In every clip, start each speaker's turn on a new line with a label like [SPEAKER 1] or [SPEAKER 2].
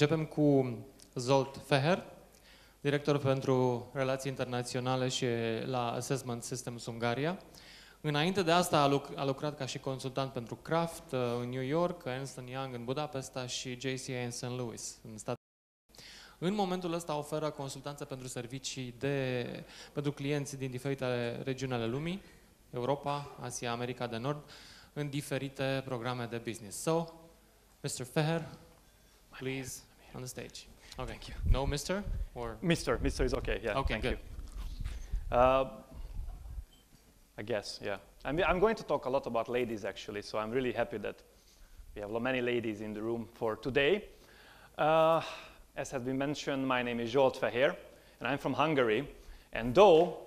[SPEAKER 1] Începem cu Zsolt Fehér, director pentru relații internaționale și la Assessment Systems Ungaria. Înainte de asta a lucrat ca și consultant pentru Kraft în New York, Ernst Young în Budapesta și JCA în St. Louis, în Statele Unite. În momentul ăsta oferă consultanță pentru servicii pentru clienți din diferite regiuni ale lumii, Europa, Asia, America de Nord, în diferite programe de business. So, Mr. Fehér, please, on the stage. Okay.
[SPEAKER 2] Thank you.
[SPEAKER 1] No, Mr. or
[SPEAKER 2] Mr. is okay. Yeah.
[SPEAKER 1] Okay,
[SPEAKER 2] thank
[SPEAKER 1] good.
[SPEAKER 2] You. I guess, yeah. I'm going to talk a lot about ladies actually, so I'm really happy that we have many ladies in the room for today. As has been mentioned, my name is Zsolt Fehér, and I'm from Hungary. And though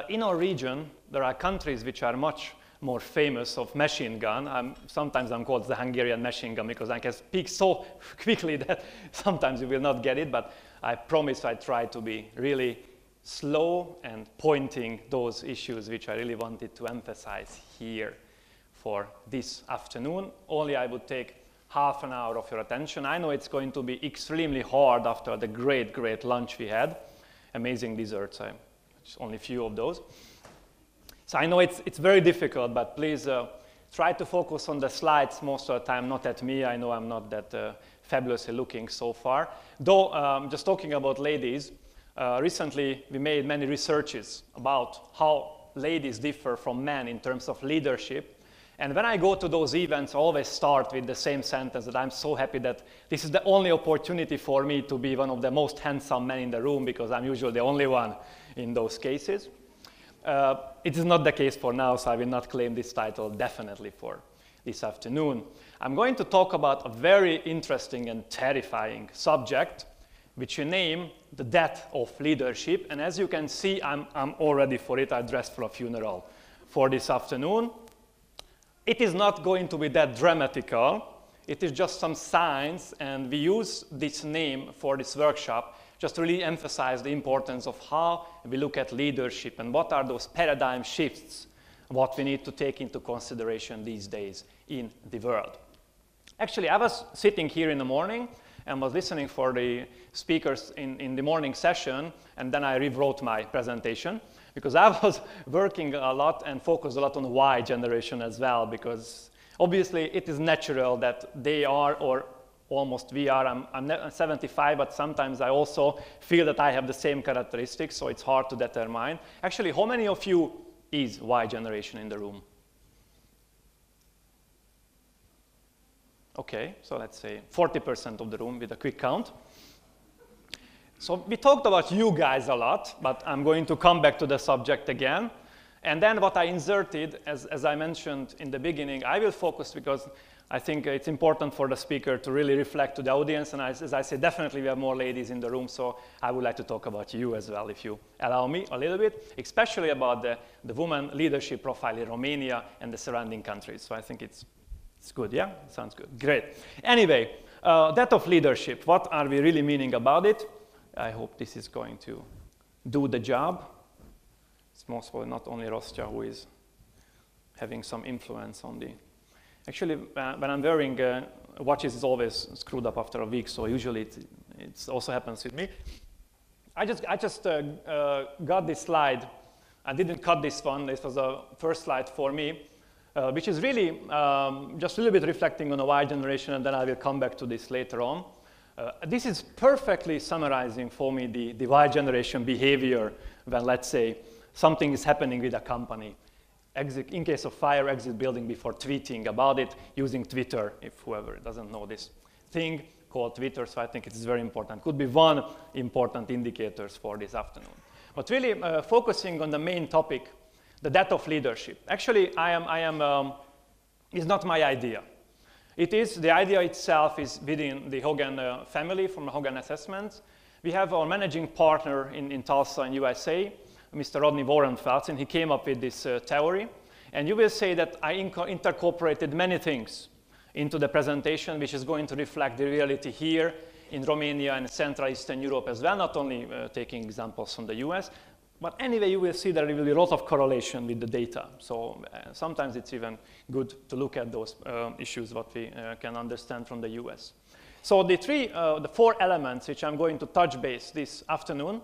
[SPEAKER 2] in our region there are countries which are much more famous of machine gun, sometimes I'm called the Hungarian machine gun because I can speak so quickly that sometimes you will not get it, but I promise I try to be really slow and pointing those issues which I really wanted to emphasize here for this afternoon. Only I would take half an hour of your attention. I know it's going to be extremely hard after the great lunch we had. Amazing desserts, just only a few of those. So I know it's very difficult, but please try to focus on the slides most of the time, not at me. I know I'm not that fabulously looking so far. Though, just talking about ladies, recently we made many researches about how ladies differ from men in terms of leadership. And when I go to those events, I always start with the same sentence that I'm so happy that this is the only opportunity for me to be one of the most handsome men in the room because I'm usually the only one in those cases. It is not the case for now, so I will not claim this title definitely for this afternoon. I'm going to talk about a very interesting and terrifying subject, which you name the death of leadership. And as you can see, I'm all ready for it. I dressed for a funeral for this afternoon. It is not going to be that dramatical. It is just some science, and we use this name for this workshop just to really emphasize the importance of how we look at leadership and what are those paradigm shifts, what we need to take into consideration these days in the world. Actually, I was sitting here in the morning and was listening for the speakers in the morning session, and then I rewrote my presentation because I was working a lot and focused a lot on the Y generation as well, because obviously it is natural that they are, or almost we are. I'm 75, but sometimes I also feel that I have the same characteristics, so it's hard to determine. Actually, how many of you is Y generation in the room? Okay, so let's say 40% of the room with a quick count. So we talked about you guys a lot, but I'm going to come back to the subject again. And then what I inserted, as I mentioned in the beginning, I will focus because I think it's important for the speaker to really reflect to the audience. And as I said, definitely we have more ladies in the room, so I would like to talk about you as well, if you allow me a little bit, especially about the woman leadership profile in Romania and the surrounding countries. So I think it's good, yeah? Sounds good. Great. Anyway, death of leadership. What are we really meaning about it? I hope this is going to do the job. It's most probably not only Rostya who is having some influence on the... Actually, when I'm wearing watches, it's always screwed up after a week, so usually it also happens with me. I just got this slide. I didn't cut this one. This was the first slide for me, which is really just a little bit reflecting on the Y generation, and then I will come back to this later on. This is perfectly summarizing for me the Y generation behavior when, let's say, something is happening with a company. In case of fire, exit building before tweeting about it, using Twitter, if whoever doesn't know this thing called Twitter, so I think it's very important. Could be one important indicator for this afternoon. But really focusing on the main topic, the death of leadership. Actually, it's not my idea. The idea itself is within the Hogan family from Hogan Assessments. We have our managing partner in Tulsa in USA, Mr. Rodney Warrenfeld, and he came up with this theory. And you will say that I incorporated many things into the presentation, which is going to reflect the reality here in Romania and Central Eastern Europe as well, not only taking examples from the US. But anyway, you will see there will be a lot of correlation with the data. So sometimes it's even good to look at those issues, what we can understand from the US. So the four elements which I'm going to touch base this afternoon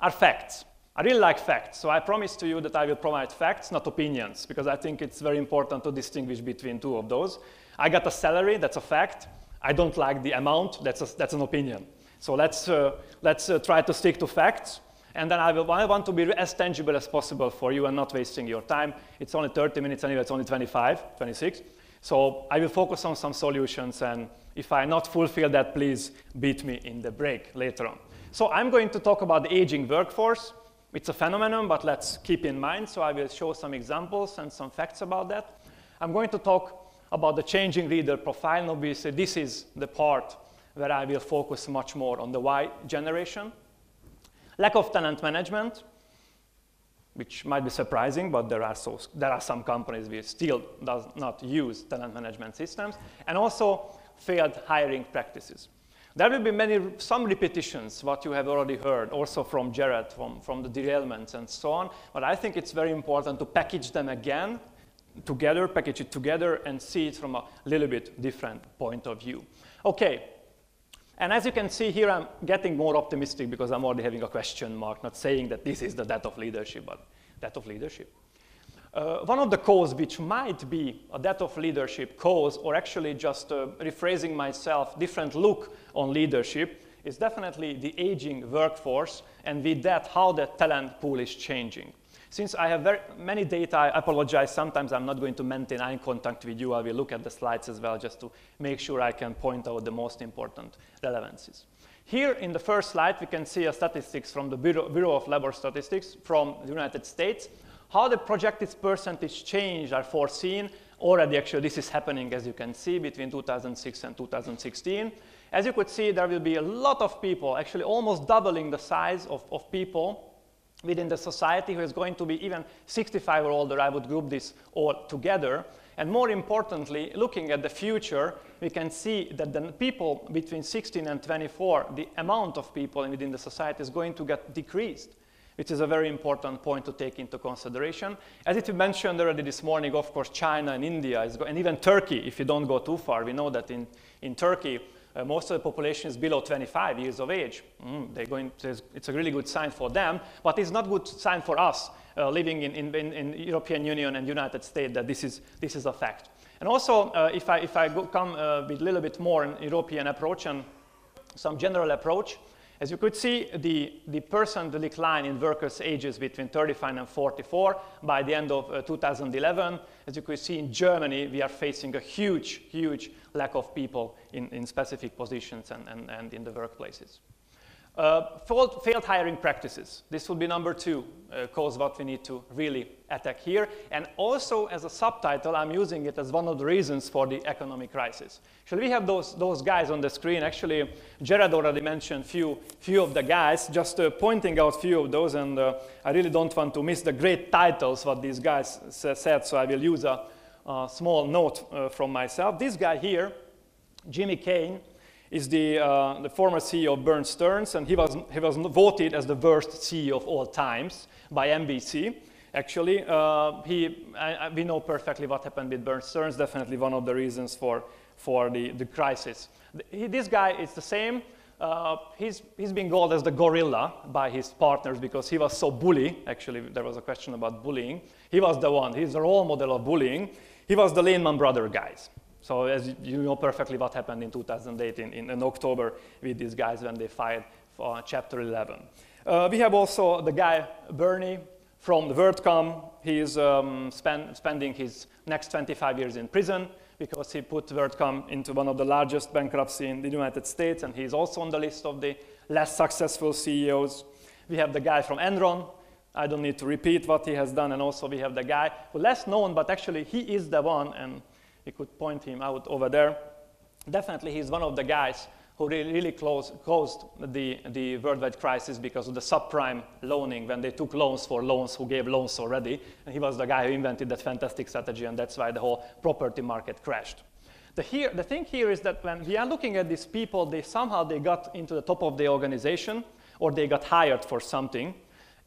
[SPEAKER 2] are facts. I really like facts, so I promise to you that I will provide facts, not opinions, because I think it's very important to distinguish between two of those. I got a salary, that's a fact. I don't like the amount, that's an opinion. So let's try to stick to facts. And then I want to be as tangible as possible for you and not wasting your time. It's only 30 minutes anyway, it's only 25, 26. So I will focus on some solutions, and if I not fulfill that, please beat me in the break later on. So I'm going to talk about the aging workforce. It's a phenomenon, but let's keep in mind. So I will show some examples and some facts about that. I'm going to talk about the changing leader profile. And obviously, this is the part where I will focus much more on the Y generation. Lack of talent management, which might be surprising, but there are some companies which still does not use talent management systems, and also failed hiring practices. There will be some repetitions, what you have already heard, also from Jared, from the derailments and so on, but I think it's very important to package them again together, package it together, and see it from a little bit different point of view. Okay, and as you can see here, I'm getting more optimistic because I'm already having a question mark, not saying that this is the death of leadership, but death of leadership. One of the causes which might be a death of leadership cause, or actually just rephrasing myself, different look on leadership, is definitely the aging workforce, and with that, how the talent pool is changing. Since I have many data, I apologize, sometimes I'm not going to maintain eye contact with you. I will look at the slides as well just to make sure I can point out the most important relevancies. Here in the first slide, we can see a statistics from the Bureau of Labor Statistics from the United States. How the projected percentage change are foreseen. Already, actually, this is happening, as you can see, between 2006 and 2016. As you could see, there will be a lot of people, actually almost doubling the size of people within the society who is going to be even 65 or older. I would group this all together. And more importantly, looking at the future, we can see that the people between 16 and 24, the amount of people within the society is going to get decreased, which is a very important point to take into consideration. As it mentioned already this morning, of course, China and India, and even Turkey, if you don't go too far. We know that in Turkey, most of the population is below 25 years of age. It's a really good sign for them, but it's not a good sign for us living in European Union and United States that this is a fact. And also, if I come with a little bit more an European approach and some general approach, as you could see, the percent decline in workers' ages between 35 and 44 by the end of 2011. As you could see, in Germany, we are facing a huge, huge lack of people in specific positions and in the workplaces. Failed hiring practices. This would be number two cause what we need to really attack here. And also, as a subtitle, I'm using it as one of the reasons for the economic crisis. Shall we have those guys on the screen? Actually, Jared already mentioned few of the guys, just pointing out few of those, and I really don't want to miss the great titles what these guys said, so I will use a small note from myself. This guy here, Jimmy Kane, is the former CEO of Bear Stearns, and he was voted as the worst CEO of all times by NBC. Actually, we know perfectly what happened with Bear Stearns. Definitely one of the reasons for the crisis. This guy is the same. He's been called as the gorilla by his partners because he was so bully. Actually, there was a question about bullying. He was the one. He's the role model of bullying. He was the Lehman Brothers guys. So as you know perfectly what happened in 2008 in October with these guys when they filed for Chapter 11. We have also the guy, Bernie, from the WorldCom. He is spending his next 25 years in prison because he put WorldCom into one of the largest bankruptcy in the United States, and he's also on the list of the less successful CEOs. We have the guy from Enron. I don't need to repeat what he has done, and also we have the guy who less known, but actually he is the one, and we could point him out over there. Definitely, he's one of the guys who really caused the worldwide crisis because of the subprime loaning when they took loans for loans who gave loans already. And he was the guy who invented that fantastic strategy, and that's why the whole property market crashed. The thing here is that when we are looking at these people, somehow they got into the top of the organization, or they got hired for something.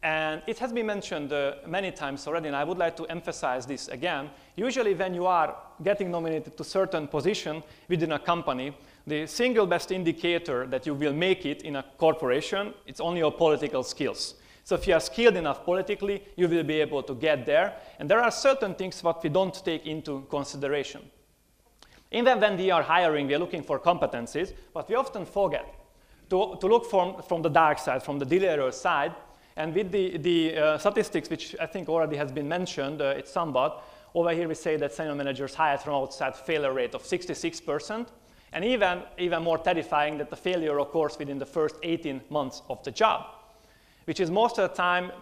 [SPEAKER 2] And it has been mentioned many times already, and I would like to emphasize this again. Usually when you are getting nominated to certain position within a company, the single best indicator that you will make it in a corporation, it's only your political skills. So if you are skilled enough politically, you will be able to get there. And there are certain things that we don't take into consideration. Even when we are hiring, we are looking for competencies, but we often forget to look from the dark side, from the deliverer side. And with the statistics, which I think already has been mentioned, it's somewhat, over here we say that senior managers hired from outside failure rate of 66%. And even more terrifying that the failure occurs within the first 18 months of the job, which is most of the time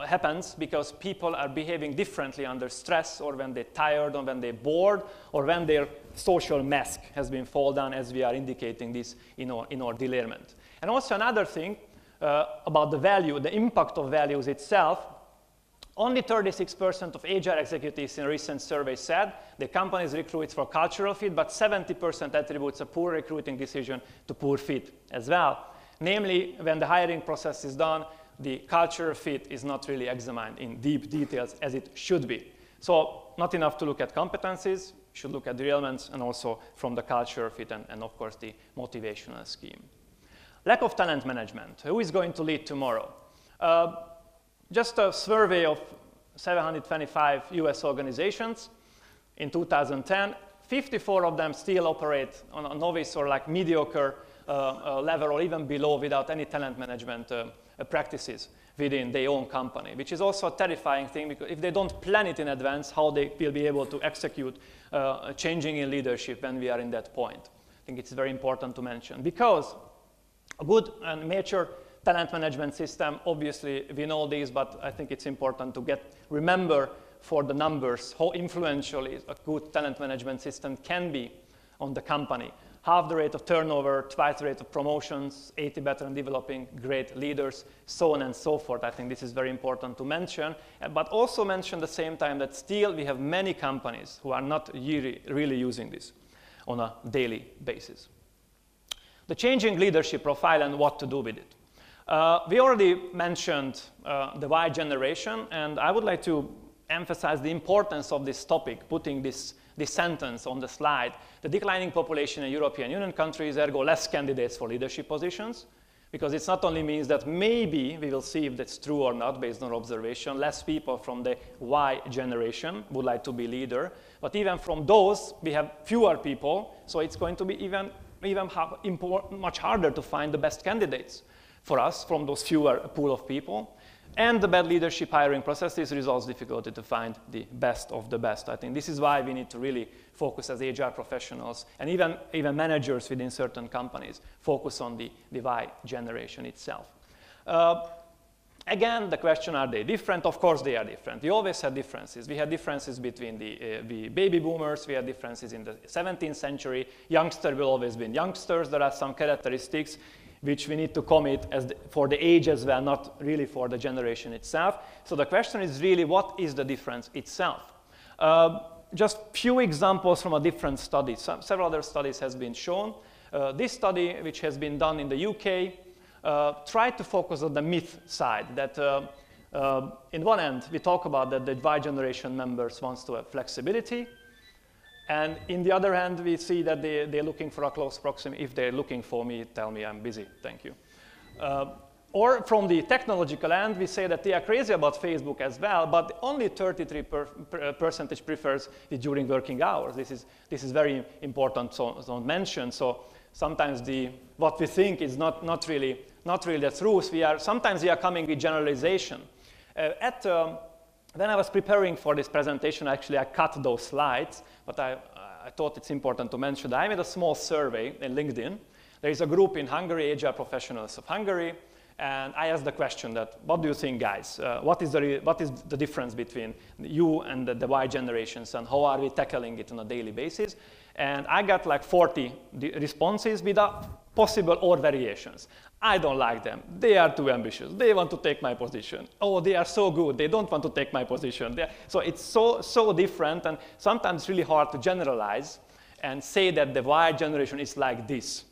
[SPEAKER 2] happens because people are behaving differently under stress, or when they're tired, or when they're bored, or when their social mask has been fall down, as we are indicating this in our delayrement. And also another thing about the value, the impact of values itself. Only 36% of HR executives in a recent survey said the companies recruit for cultural fit, but 70% attributes a poor recruiting decision to poor fit as well. Namely, when the hiring process is done, the cultural fit is not really examined in deep details as it should be. So not enough to look at competencies, should look at derailments, and also from the cultural fit and of course the motivational scheme. Lack of talent management. Who is going to lead tomorrow? Just a survey of 725 US organizations in 2010, 54 of them still operate on a novice or like mediocre level, or even below, without any talent management practices within their own company, which is also a terrifying thing, because if they don't plan it in advance, how they will be able to execute changing in leadership when we are in that point. I think it's very important to mention, because a good and mature talent management system, obviously we know this, but I think it's important to remember for the numbers how influential a good talent management system can be on the company. Half the rate of turnover, twice the rate of promotions, 80 better and developing great leaders, so on and so forth. I think this is very important to mention, but also mention at the same time that still we have many companies who are not really using this on a daily basis. The changing leadership profile and what to do with it. We already mentioned the Y generation, and I would like to emphasize the importance of this topic, putting this sentence on the slide. The declining population in European Union countries, ergo less candidates for leadership positions, because it not only means that maybe, we will see if that's true or not based on observation, less people from the Y generation would like to be leader, but even from those, we have fewer people, so it's going to be even much harder to find the best candidates for us from those fewer pool of people. And the bad leadership hiring processes results difficulty to find the best of the best. I think this is why we need to really focus as HR professionals, and even managers within certain companies, focus on the Y generation itself. Again, the question, are they different? Of course they are different. We always had differences. We had differences between the baby boomers. We had differences in the 17th century. Youngsters will always be youngsters. There are some characteristics which we need to commit for the age as well, not really for the generation itself. So the question is really, what is the difference itself? Just few examples from a different study. Several other studies has been shown. This study, which has been done in the UK, tried to focus on the myth side, that in one end, we talk about that the Y generation members wants to have flexibility. And in the other hand, we see that they're looking for a close proximity. If they're looking for me, tell me I'm busy, thank you. Or from the technological end, we say that they are crazy about Facebook as well, but only 33% prefers it during working hours. This is very important to mention. So sometimes what we think is not really the truth. Sometimes we are coming with generalization. When I was preparing for this presentation, actually I cut those slides, but I thought it's important to mention that I made a small survey in LinkedIn. There is a group in Hungary, HR professionals of Hungary, and I asked the question that, what do you think, guys? What is the difference between you and the Y generations, and how are we tackling it on a daily basis? And I got like 40 responses with possible or variations. I don't like them. They are too ambitious. They want to take my position. Oh, they are so good. They don't want to take my position. So it's so different, and sometimes it's really hard to generalize and say that the Y generation is like this.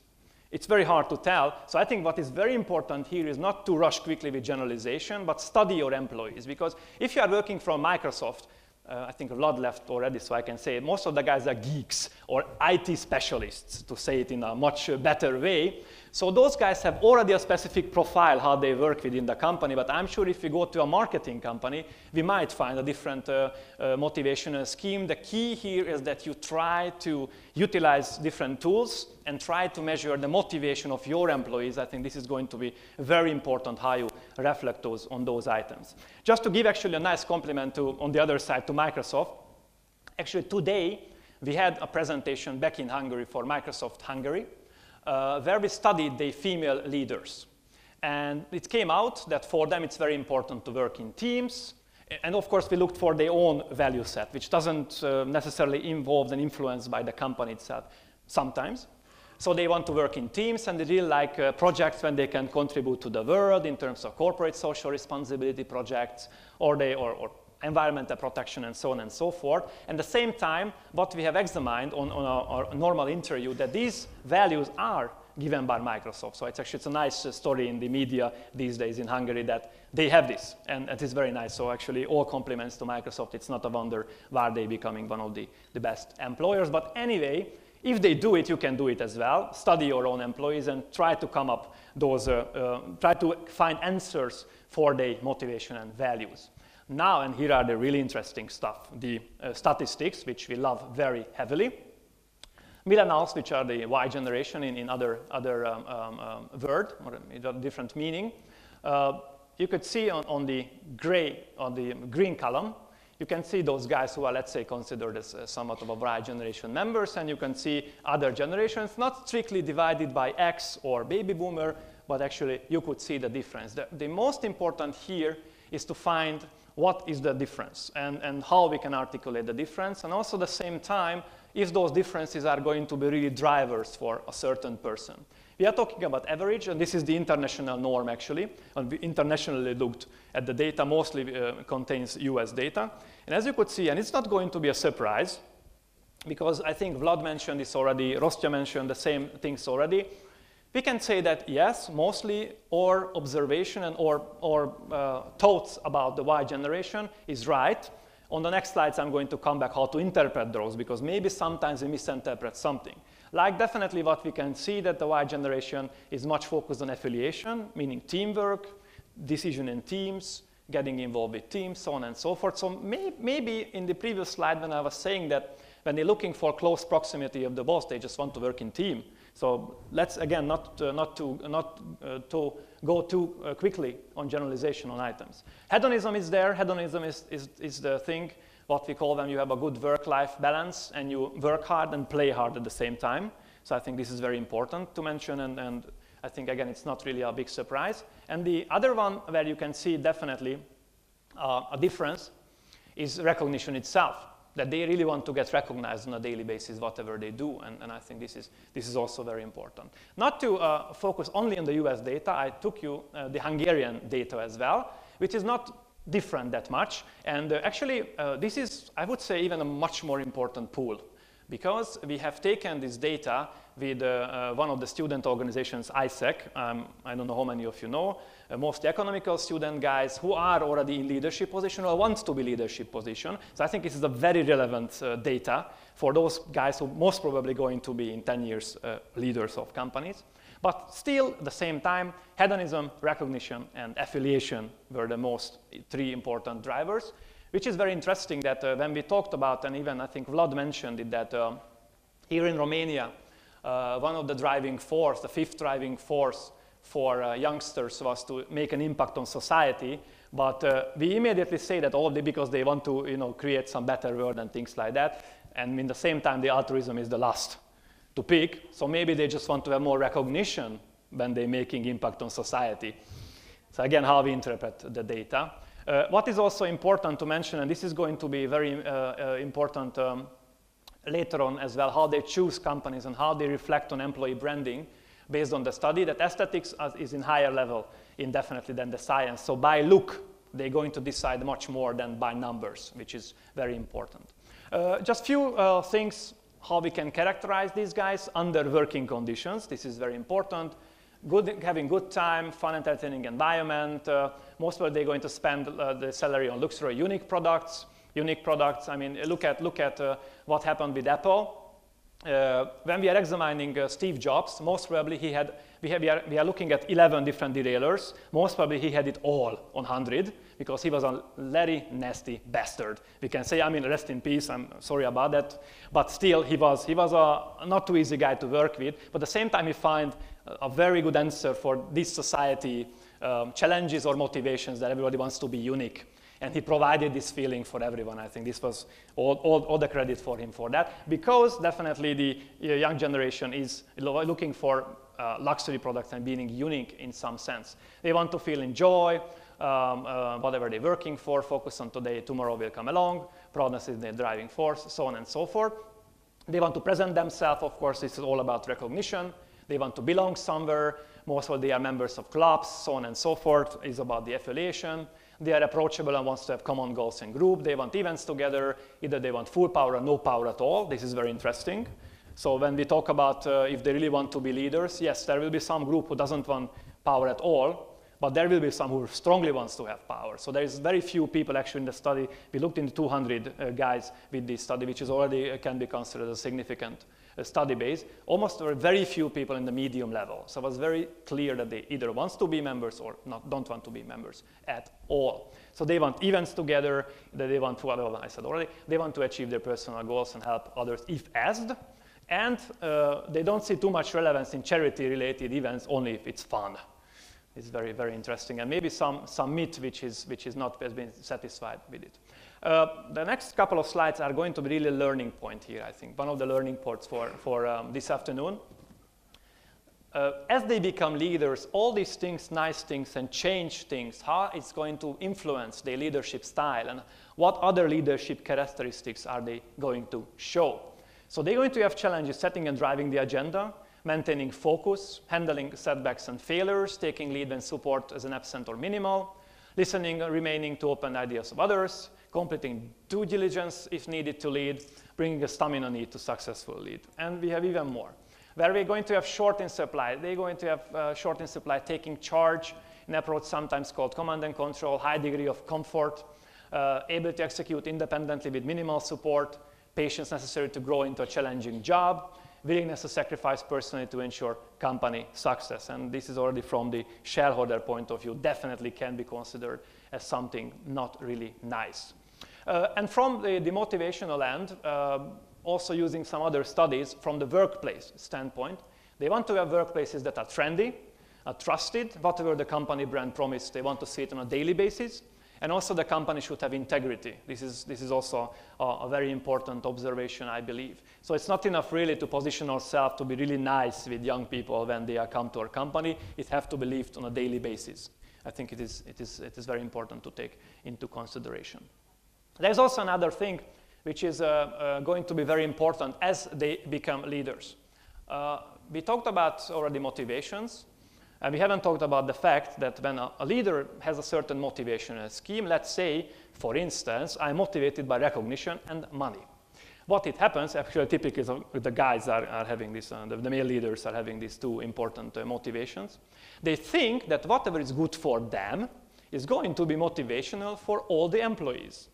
[SPEAKER 2] It's very hard to tell. So I think what is very important here is not to rush quickly with generalization, but study your employees. Because if you are working from Microsoft, I think Vlad left already, so I can say it. Most of the guys are geeks or IT specialists, to say it in a much better way. So those guys have already a specific profile how they work within the company, but I'm sure if we go to a marketing company, we might find a different motivational scheme. The key here is that you try to utilize different tools and try to measure the motivation of your employees. I think this is going to be very important how you reflect on those items. Just to give actually a nice compliment on the other side to Microsoft, actually today we had a presentation back in Hungary for Microsoft Hungary, where we studied the female leaders. And it came out that for them it's very important to work in teams. And of course we looked for their own value set, which doesn't necessarily involve and influenced by the company itself sometimes. So they want to work in teams, and they really like projects when they can contribute to the world in terms of corporate social responsibility projects or environmental protection and so on and so forth. And at the same time, what we have examined on our normal interview, that these values are given by Microsoft. So it's a nice story in the media these days in Hungary that they have this, and it is very nice. So actually all compliments to Microsoft. It's not a wonder why they're becoming one of the best employers. But anyway, if they do it, you can do it as well. Study your own employees and try to come up try to find answers for their motivation and values. Now, and here are the really interesting stuff, the statistics, which we love very heavily. Millennials, which are the Y generation in other word, or a different meaning. You could see on the green column, you can see those guys who are, let's say, considered as somewhat of a Y generation members, and you can see other generations, not strictly divided by X or baby boomer, but actually you could see the difference. The most important here is to find what is the difference and how we can articulate the difference, and also at the same time, if those differences are going to be really drivers for a certain person. We are talking about average, and this is the international norm actually, and we internationally looked at the data, mostly contains US data. And as you could see, and it's not going to be a surprise, because I think Vlad mentioned this already, Rostya mentioned the same things already, we can say that yes, mostly our observation and or thoughts about the Y generation is right. On the next slides, I'm going to come back how to interpret those, because maybe sometimes we misinterpret something. Like definitely what we can see that the Y generation is much focused on affiliation, meaning teamwork, decision in teams, getting involved with teams, so on and so forth. So maybe in the previous slide when I was saying that when they're looking for close proximity of the boss, they just want to work in team. So let's again not to go too quickly on generalization on items. Hedonism is there. Hedonism is the thing what we call when you have a good work-life balance and you work hard and play hard at the same time. So I think this is very important to mention, and I think again it's not really a big surprise. And the other one where you can see definitely a difference is recognition itself. That they really want to get recognized on a daily basis, whatever they do, and I think this is also very important. Not to focus only on the US data, I took you the Hungarian data as well, which is not different that much, and actually this is, I would say, even a much more important pool, because we have taken this data with one of the student organizations, ISEC. I don't know how many of you know, mostly economical student guys who are already in leadership position or want to be leadership position. So I think this is a very relevant data for those guys who most probably going to be in 10 years leaders of companies. But still, at the same time, hedonism, recognition, and affiliation were the most three important drivers, which is very interesting that when we talked about, and even I think Vlad mentioned it, that here in Romania, one of the driving force, the fifth driving force for youngsters was to make an impact on society. But we immediately say that only because they want to create some better world and things like that. And in the same time, the altruism is the last to pick. So maybe they just want to have more recognition when they're making impact on society. So again, how we interpret the data. What is also important to mention, and this is going to be very important later on as well, how they choose companies and how they reflect on employee branding based on the study, that aesthetics is in higher level indefinitely than the science. So by look, they're going to decide much more than by numbers, which is very important. Just few things how we can characterize these guys under working conditions. This is very important. Having good time, fun, entertaining environment. Most of they're going to spend the salary on luxury, unique products. unique products. I mean, look at what happened with Apple. When we are examining Steve Jobs, most probably we are looking at 11 different derailers. Most probably he had it all on 100 because he was a very nasty bastard. We can say, I mean, rest in peace, I'm sorry about that. But still, he was a not too easy guy to work with. But at the same time, he found a very good answer for this society challenges or motivations that everybody wants to be unique. And he provided this feeling for everyone. I think this was all the credit for him for that, because definitely the young generation is looking for luxury products and being unique in some sense. They want to feel enjoy, whatever they're working for, focus on today, tomorrow will come along, proudness is their driving force, so on and so forth. They want to present themselves, of course, this is all about recognition. They want to belong somewhere, most of them are members of clubs, so on and so forth, is about the affiliation. They are approachable and want to have common goals and group. They want events together. Either they want full power or no power at all. This is very interesting. So when we talk about if they really want to be leaders, yes, there will be some group who doesn't want power at all, but there will be some who strongly wants to have power. So there is very few people actually in the study. We looked into 200 guys with this study, which is already can be considered a significant study base. Almost very few people in the medium level. So it was very clear that they either want to be members or don't want to be members at all. So they want events together, that they want to, well, I said already, they want to achieve their personal goals and help others if asked. And they don't see too much relevance in charity-related events, only if it's fun. It's very, very interesting. And maybe some myth which is not has been satisfied with it. The next couple of slides are going to be really a learning point here, I think. One of the learning points for this afternoon. As they become leaders, all these things, nice things, and change things, how it's going to influence their leadership style, and what other leadership characteristics are they going to show. So they're going to have challenges setting and driving the agenda, maintaining focus, handling setbacks and failures, taking lead when support is an absent or minimal, listening and remaining to open ideas of others, completing due diligence if needed to lead, bringing a stamina need to successful lead. And we have even more. Where we're going to have short in supply, they're going to have short in supply, taking charge, an approach sometimes called command and control, high degree of comfort, able to execute independently with minimal support, patience necessary to grow into a challenging job, willingness to sacrifice personally to ensure company success. And this is already from the shareholder point of view, definitely can be considered as something not really nice. And from the motivational end, also using some other studies from the workplace standpoint, they want to have workplaces that are trendy, are trusted, whatever the company brand promised, they want to see it on a daily basis. And also the company should have integrity. This is also a very important observation, I believe. So it's not enough really to position ourselves to be really nice with young people when they come to our company. It has to be lived on a daily basis. I think it is very important to take into consideration. There's also another thing which is going to be very important as they become leaders. We talked about already motivations. And we haven't talked about the fact that when a leader has a certain motivational scheme, let's say, for instance, I'm motivated by recognition and money. What it happens, actually typically the guys are having this, the male leaders are having these two important motivations. They think that whatever is good for them is going to be motivational for all the employees.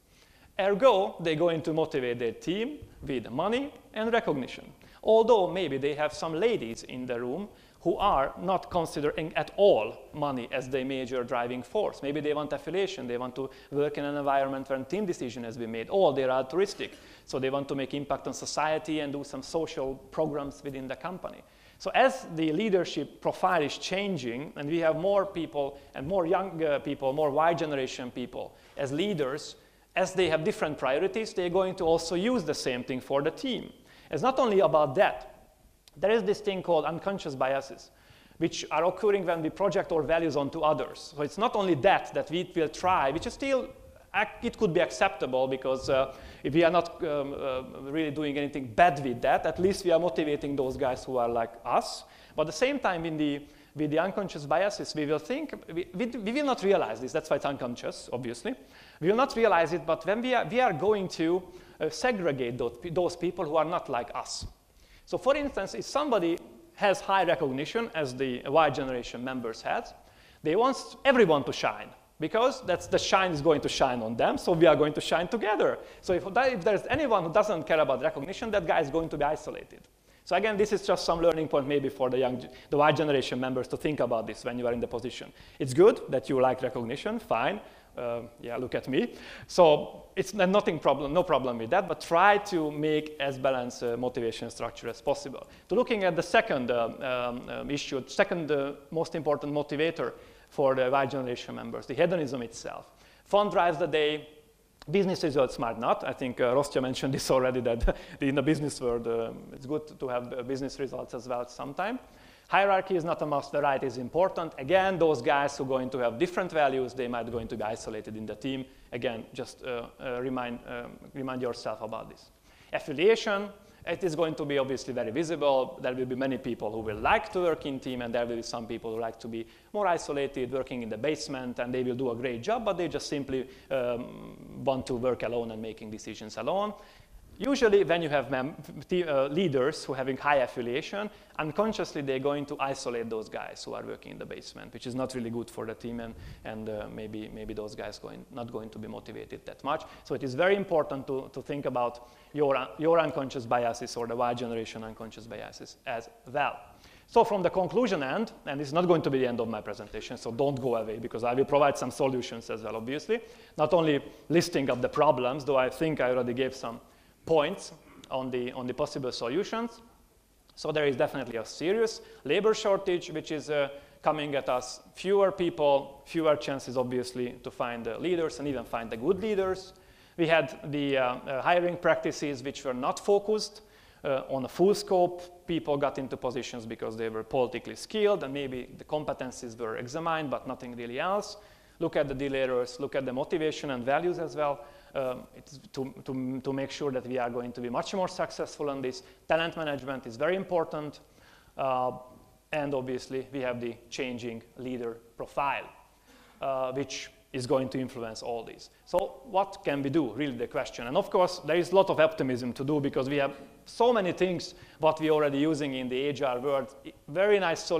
[SPEAKER 2] Ergo, they're going to motivate their team with money and recognition. Although maybe they have some ladies in the room who are not considering at all money as their major driving force. Maybe they want affiliation, they want to work in an environment where a team decision has been made, or they're altruistic, so they want to make impact on society and do some social programs within the company. So as the leadership profile is changing, and we have more people and more young people, more Y generation people as leaders, as they have different priorities, they're going to also use the same thing for the team. It's not only about that. There is this thing called unconscious biases, which are occurring when we project our values onto others. So it's not only that we will try, which is still, it could be acceptable because if we are not really doing anything bad with that, at least we are motivating those guys who are like us. But at the same time, with the unconscious biases, we will think, we will not realize this, that's why it's unconscious, obviously. We will not realize it, but when we are going to segregate those people who are not like us. So for instance, if somebody has high recognition, as the Y generation members had, they want everyone to shine. because that's the shine is going to shine on them, so we are going to shine together. So if there's anyone who doesn't care about recognition, that guy is going to be isolated. So again, this is just some learning point maybe for the Y generation members to think about this when you are in the position. It's good that you like recognition, fine. Yeah, look at me. So it's no problem with that, but try to make as balanced motivation structure as possible. To looking at the second issue, second most important motivator for the Y generation members, the hedonism itself. Fun drives the day. Business results might not. I think Rostya mentioned this already, that in the business world, it's good to have business results as well sometime. Hierarchy is not a must, variety is important. Again, those guys who are going to have different values, they might going to be isolated in the team. Again, just remind yourself about this. Affiliation, it is going to be obviously very visible. There will be many people who will like to work in team, and there will be some people who like to be more isolated, working in the basement, and they will do a great job, but they just simply want to work alone and making decisions alone. Usually when you have leaders who are having high affiliation, unconsciously they're going to isolate those guys who are working in the basement, which is not really good for the team, and maybe those guys not going to be motivated that much. So it is very important to think about your unconscious biases or the Y generation unconscious biases as well. So from the conclusion end, and this is not going to be the end of my presentation, so don't go away, because I will provide some solutions as well, obviously. Not only listing up the problems, though I think I already gave some points on the possible solutions. So there is definitely a serious labor shortage, which is coming at us. Fewer people, fewer chances, obviously, to find the leaders and even find the good leaders. We had the hiring practices which were not focused on a full scope. People got into positions because they were politically skilled, and maybe the competencies were examined, but nothing really else. Look at the delayers, look at the motivation and values as well. It's to make sure that we are going to be much more successful on this. Talent management is very important. And obviously, we have the changing leader profile, which is going to influence all these. So what can we do, really the question? And of course, there is a lot of optimism to do, because we have so many things what we are already using in the HR world. Very nice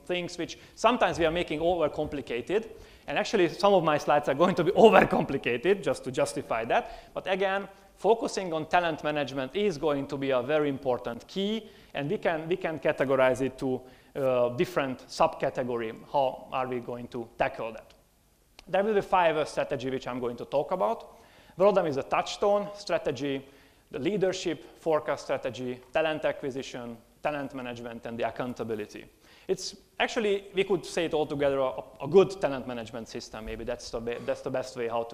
[SPEAKER 2] things which sometimes we are making overcomplicated. And actually, some of my slides are going to be overcomplicated just to justify that. But again, focusing on talent management is going to be a very important key. And we can categorize it to different subcategories. How are we going to tackle that? There will be 5 strategies which I'm going to talk about. One of them is a touchstone strategy, the leadership, forecast strategy, talent acquisition, talent management, and the accountability. It's actually, we could say it all together, a good talent management system. Maybe that's the best way how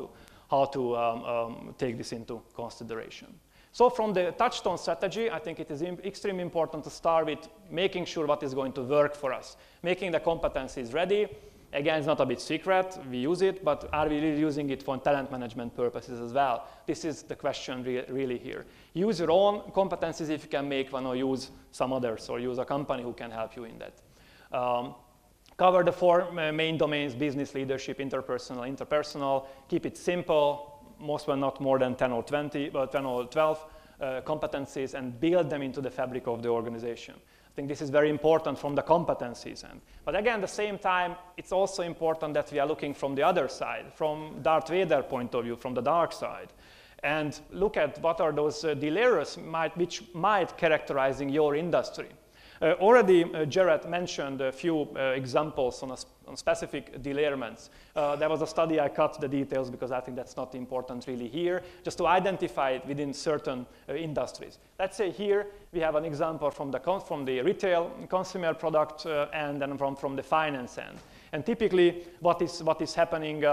[SPEAKER 2] to take this into consideration. So from the touchstone strategy, I think it is extremely important to start with making sure what is going to work for us, making the competencies ready. Again, it's not a big secret, we use it, but are we really using it for talent management purposes as well? This is the question really here. Use your own competencies if you can make one, or use some others, or use a company who can help you in that. Cover the 4 main domains: business, leadership, interpersonal. Keep it simple, most were not more than 10 or 20, but 10 or 12 competencies, and build them into the fabric of the organization. I think this is very important from the competencies end. But again, at the same time, it's also important that we are looking from the other side, from Darth Vader point of view, from the dark side, and look at what are those delayers which might characterizing your industry. Already, Jared mentioned a few examples on specific delayrments. There was a study, I cut the details because I think that's not important really here, just to identify it within certain industries. Let's say here we have an example from the retail consumer product and then from the finance end. And typically, what is happening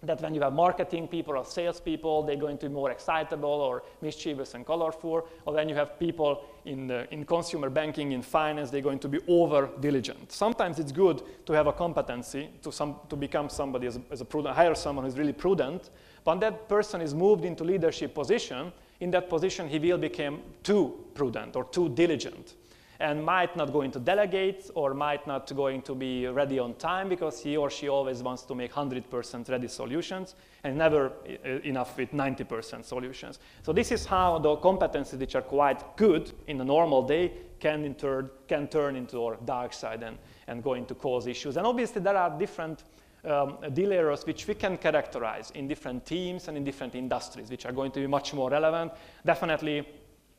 [SPEAKER 2] that when you have marketing people or salespeople, they're going to be more excitable or mischievous and colorful. Or when you have people in consumer banking, in finance, they're going to be over diligent. Sometimes it's good to have a competency to become somebody as a prudent, hire someone who's really prudent. But that person is moved into leadership position. In that position, he will become too prudent or too diligent, and might not going to delegate or might not going to be ready on time, because he or she always wants to make 100% ready solutions and never enough with 90% solutions. So this is how the competencies which are quite good in a normal day can turn into our dark side and going to cause issues. And obviously there are different deal errors which we can characterize in different teams and in different industries, which are going to be much more relevant. Definitely,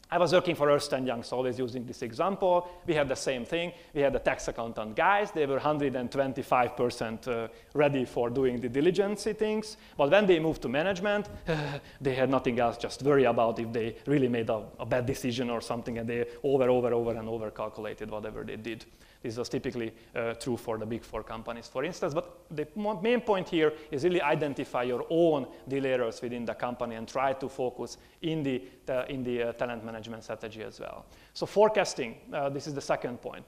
[SPEAKER 2] I was working for Ernst & Young, so always using this example. We had the same thing. We had the tax accountant guys. They were 125% ready for doing the diligence things. But when they moved to management, they had nothing else, just worry about if they really made a bad decision or something, and they over calculated whatever they did. This was typically true for the big four companies, for instance. But the main point here is really identify your own deal errors within the company and try to focus in the talent management strategy as well. So forecasting, this is the second point.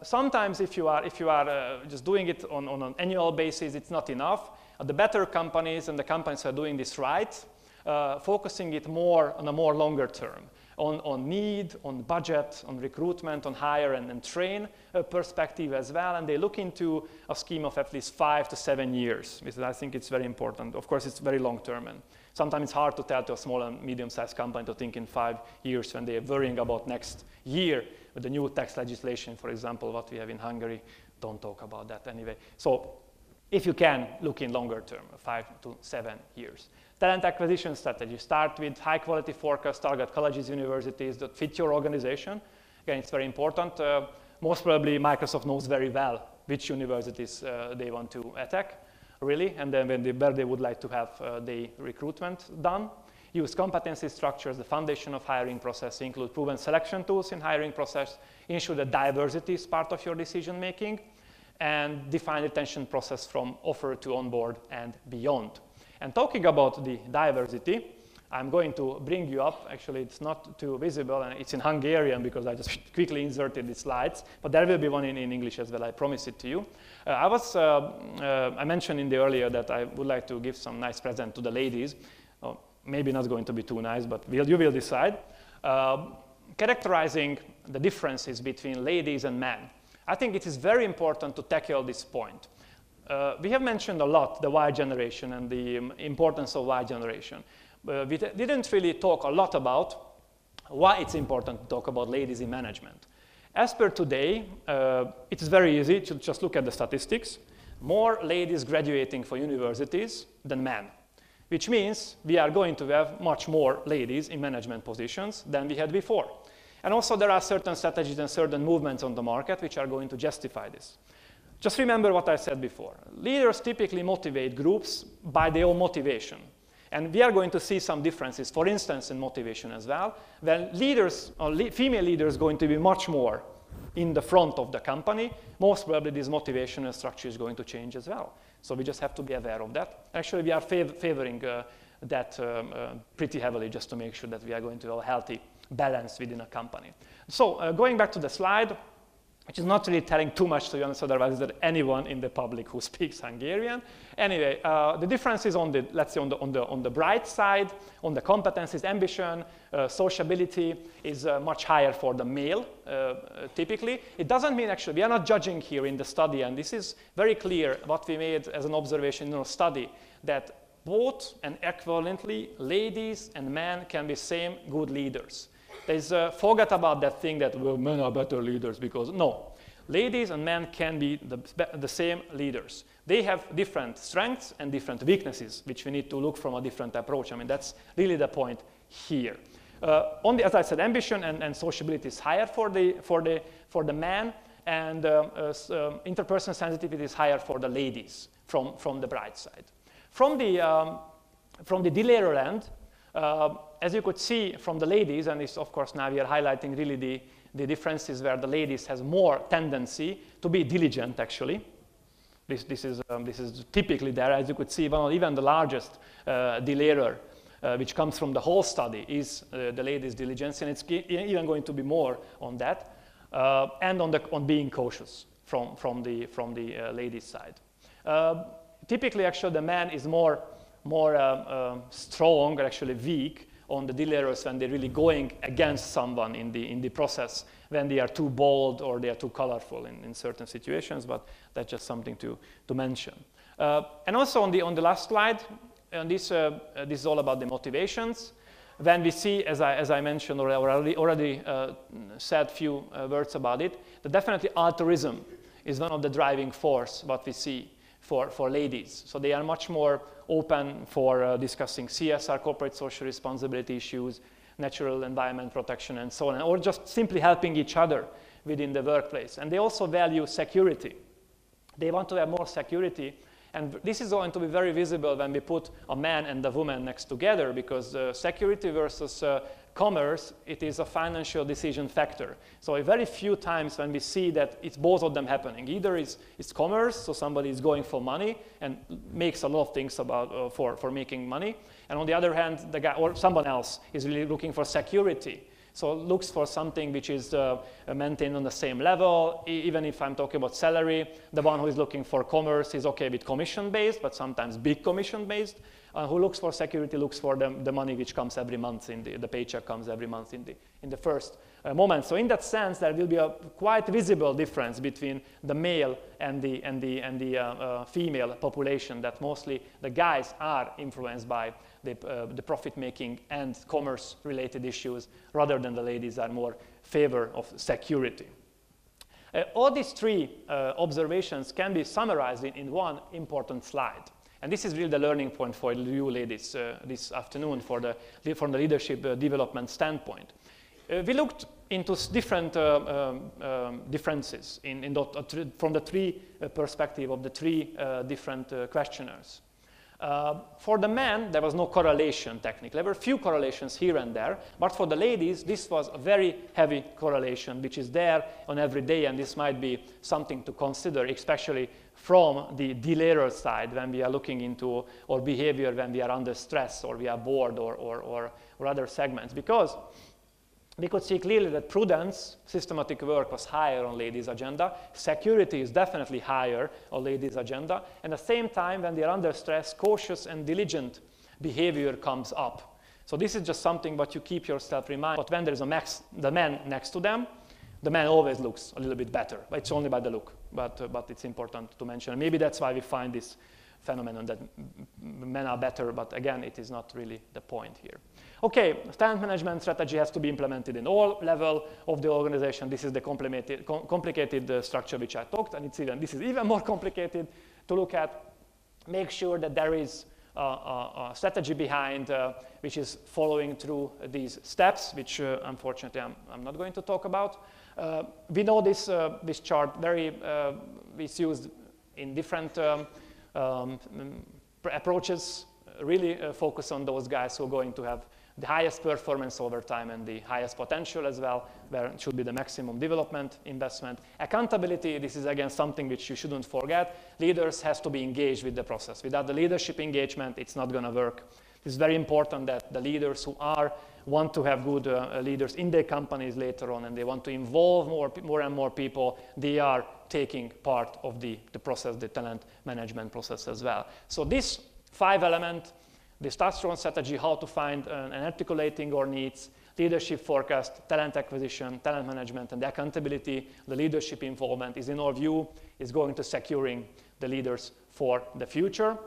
[SPEAKER 2] Sometimes if you are just doing it on an annual basis, it's not enough. The better companies and the companies who are doing this right, focusing it more on a more longer term. On need, on budget, on recruitment, on hire and train perspective as well, and they look into a scheme of at least 5 to 7 years, because I think it's very important. Of course, it's very long term, and sometimes it's hard to tell to a small and medium-sized company to think in 5 years when they're worrying about next year with the new tax legislation, for example, what we have in Hungary. Don't talk about that anyway. So if you can, look in longer term, 5 to 7 years. Talent acquisition strategy. Start with high-quality forecast, target colleges, universities that fit your organization. Again, it's very important. Most probably, Microsoft knows very well which universities they want to attack, really, and then where they would like to have the recruitment done. Use competency structures, the foundation of hiring process, include proven selection tools in hiring process, ensure that diversity is part of your decision-making, and define retention process from offer to onboard and beyond. And talking about the diversity, I'm going to bring you up. Actually, it's not too visible, and it's in Hungarian because I just quickly inserted the slides. But there will be one in English as well. I promise it to you. I mentioned in the earlier that I would like to give some nice present to the ladies. Maybe not going to be too nice, but you will decide. Characterizing the differences between ladies and men. I think it is very important to tackle this point. We have mentioned a lot the Y generation and the importance of Y generation. We didn't really talk a lot about why it's important to talk about ladies in management. As per today, it's very easy to just look at the statistics. More ladies graduating for universities than men, which means we are going to have much more ladies in management positions than we had before. And also there are certain strategies and certain movements on the market which are going to justify this. Just remember what I said before. Leaders typically motivate groups by their own motivation. And we are going to see some differences, for instance, in motivation as well. When leaders, or female leaders, are going to be much more in the front of the company, most probably this motivational structure is going to change as well. So we just have to be aware of that. Actually, we are favoring that pretty heavily just to make sure that we are going to have a healthy balance within a company. So going back to the slide, which is not really telling too much, to be honest, otherwise is there anyone in the public who speaks Hungarian. Anyway, the difference is on the, let's say, on the bright side, on the competencies, ambition, sociability is much higher for the male, typically. It doesn't mean, actually, we are not judging here in the study, and this is very clear what we made as an observation in our study, that both and equivalently, ladies and men can be same good leaders. Forget about that thing that, well, men are better leaders because, no. Ladies and men can be the same leaders. They have different strengths and different weaknesses, which we need to look from a different approach. I mean, that's really the point here. As I said, ambition and sociability is higher for the man, and interpersonal sensitivity is higher for the ladies from the bright side. From the deal end, as you could see from the ladies, and it's, of course, now we are highlighting really the differences where the ladies has more tendency to be diligent, actually. This is typically there. As you could see, even the largest deal error, which comes from the whole study, is the ladies' diligence, and it's even going to be more on that, and on being cautious from the ladies' side. Typically, actually, the man is more strong, or actually weak, on the deal errors when they're really going against someone in the process, when they are too bold or they are too colorful in certain situations, but that's just something to mention. And also on the last slide, and this is all about the motivations. When we see, as I mentioned or already said a few words about it, that definitely altruism is one of the driving force what we see. for ladies. So they are much more open for discussing CSR, corporate social responsibility issues, natural environment protection, and so on, or just simply helping each other within the workplace. And they also value security. They want to have more security. And this is going to be very visible when we put a man and a woman next together, because security versus commerce, it is a financial decision factor. So very few times when we see that it's both of them happening. Either it's commerce, so somebody is going for money and makes a lot of things about for making money. And on the other hand, the guy or someone else is really looking for security. So looks for something which is maintained on the same level. Even if I'm talking about salary, the one who is looking for commerce is okay with commission-based, but sometimes big commission-based. Who looks for security looks for the money which comes every month, the paycheck comes every month in the first moment. So in that sense, there will be a quite visible difference between the male and the female population, that mostly the guys are influenced by the profit-making and commerce-related issues, rather than the ladies are more favor of security. All these three observations can be summarized in one important slide. And this is really the learning point for you ladies this afternoon from the leadership development standpoint. We looked into different differences from the three perspective of the three different questionnaires. For the men, there was no correlation technically. There were a few correlations here and there, but for the ladies, this was a very heavy correlation, which is there on every day, and this might be something to consider, especially from the delayer side when we are looking into our behavior when we are under stress or we are bored or other segments, because we could see clearly that prudence, systematic work, was higher on ladies' agenda. Security is definitely higher on ladies' agenda. And at the same time, when they are under stress, cautious and diligent behavior comes up. So this is just something what you keep yourself reminded. But when there is the man next to them, the man always looks a little bit better. It's only by the look, but it's important to mention. And maybe that's why we find this phenomenon that men are better, but again, it is not really the point here. Okay, talent management strategy has to be implemented in all levels of the organization. This is the complicated structure which I talked, and this is even more complicated to look at. Make sure that there is a strategy behind which is following through these steps, which unfortunately I'm not going to talk about. We know this chart is used in different approaches, really focus on those guys who are going to have the highest performance over time and the highest potential as well, where it should be the maximum development investment. Accountability, this is again something which you shouldn't forget. Leaders has to be engaged with the process. Without the leadership engagement, it's not going to work. It's very important that the leaders who want to have good leaders in their companies later on, and they want to involve more and more people, they are taking part of the process, the talent management process as well. So this 5-element, the start-strong strategy, how to find and articulating our needs, leadership forecast, talent acquisition, talent management, and the accountability, the leadership involvement is, in our view, is going to securing the leaders for the future.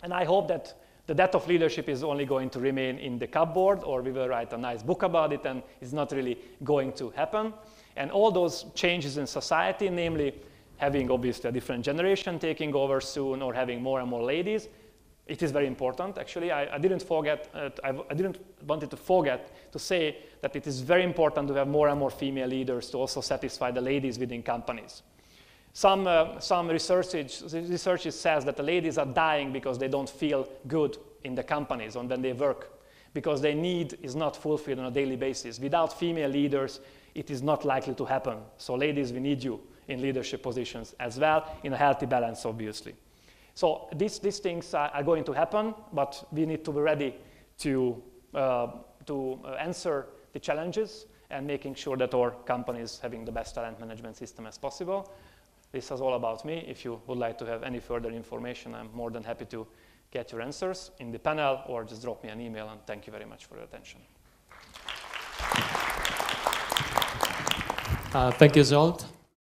[SPEAKER 2] And I hope that the death of leadership is only going to remain in the cupboard, or we will write a nice book about it, and it's not really going to happen. And all those changes in society, namely having obviously a different generation taking over soon, or having more and more ladies, it is very important. Actually, I didn't want to forget to say that it is very important to have more and more female leaders to also satisfy the ladies within companies. Some research says that the ladies are dying because they don't feel good in the companies and when they work, because their need is not fulfilled on a daily basis. Without female leaders, it is not likely to happen. So ladies, we need you in leadership positions as well, in a healthy balance, obviously. So these things are going to happen, but we need to be ready to answer the challenges and making sure that our company is having the best talent management system as possible. This is all about me. If you would like to have any further information, I'm more than happy to get your answers in the panel, or just drop me an email, and thank you very much for your attention.
[SPEAKER 1] Thank you, Zsolt.